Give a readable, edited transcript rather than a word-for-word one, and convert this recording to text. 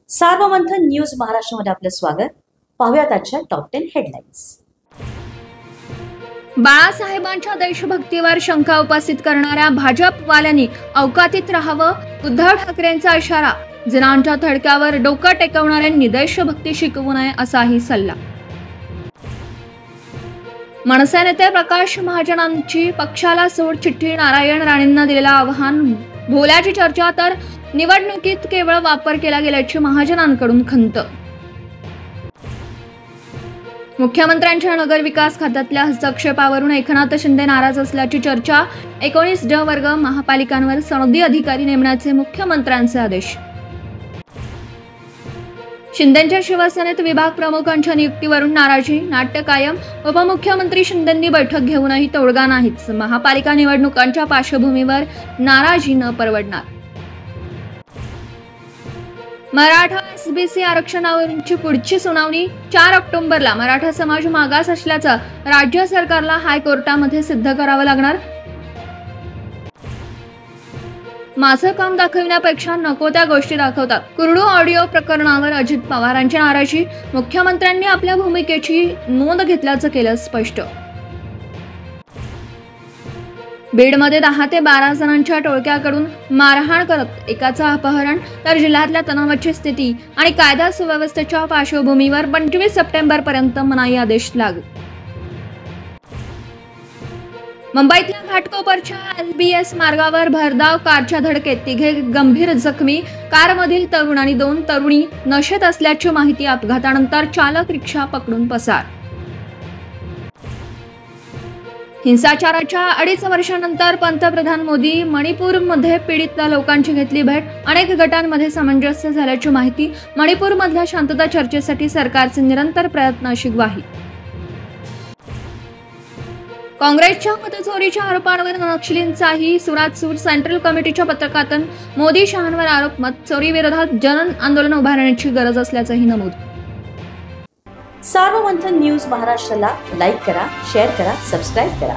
Sarvamanthan news महाराष्ट्रामध्ये आपलं स्वागत। पाहूयात आजच्या टॉप 10 हेडलाईन्स। बाळासाहेबांच्या देशभक्तीवर शंका उपस्थित करणाऱ्या भाजपवाल्यांनी अवकातीत राहावं, उद्धव ठाकरेंचा इशारा। जनांच्या थडक्यावर डोकं टेकवणाऱ्यांनी देशभक्ती शिकवू नये असाही सल्ला। मनसे नेते प्रकाश महाजनांची पक्षाला सोड चिठ्ठी, नारायण राणेंना दिलेलं आव्हान। भोल्याची चर्चा तर निवडणुकीत केवळ वापर केला गेल्याची महाजनांकडून खंत। मुख्यमंत्र्यांच्या नगरविकास खात्यातल्या हस्तक्षेपावरून एकनाथ शिंदे नाराज असल्याची चर्चा। 19 ड वर्ग महापालिकांवर सनदी अधिकारी नेमण्याचे मुख्यमंत्र्यांचे आदेश। शिंदेंच्या शिवसेनेत विभाग प्रमुखांच्या नियुक्तीवरून नाराजी, नाट्य कायम। उपमुख्यमंत्री शिंदेंनी बैठक घेऊनही तोडगा नाहीच। महापालिका निवडणुकांच्या पार्श्वभूमीवर नाराजी न परवडणार। मराठा एसबीसी आरक्षणावरची पुढची सुनावणी 4 ऑक्टोबरला। मराठा समाज मागास असल्याचं राज्य सरकारला हायकोर्टामध्ये सिद्ध करावं लागणार। माझं काम दाखविण्यापेक्षा नको त्या गोष्टी दाखवतात। कुरडू ऑडिओ प्रकरणावर अजित पवारांची नाराजी। मुख्यमंत्र्यांनी आपल्या भूमिकेची नोंद घेतल्याचं केलं स्पष्ट। बीडमध्ये 10 ते 12 जणांच्या टोळक्याकडून मारहाण करत एकाचं अपहरण। तर जिल्ह्यातल्या तणावाची स्थिती आणि कायदा सुव्यवस्थेच्या पार्श्वभूमीवर 25 सप्टेंबरपर्यंत मनाई आदेश लागू। मुंबईतल्या घाटकोपरच्या LBS मार्गावर भरधाव कारच्या धडकेत 3 गंभीर जखमी। कारमधील तरुण आणि 2 तरुणी नशेत असल्याची माहिती। अपघातानंतर चालक रिक्षा पकडून पसार। हिंसाचाराच्या 2.5 वर्षांनंतर पंतप्रधान मोदी मणिपूरमध्ये पीडित लोकांची घेतली भेट। अनेक गटांमध्ये सामंजस्य झाल्याची माहिती। मणिपूरमधल्या शांतता चर्चेसाठी सरकारचे निरंतर प्रयत्न अशी ग्वाही। काँग्रेसच्या मतचोरीच्या आरोपांवर नक्षलींचाही सुरात सूर। सेंट्रल कमिटीच्या पत्रकातून मोदी शहांवर आरोप। मतचोरी विरोधात जन आंदोलन उभारण्याची गरज असल्याचंही नमूद। सार्वमंथन न्यूज महाराष्ट्राला लाईक करा, शेअर करा, सबस्क्राईब करा।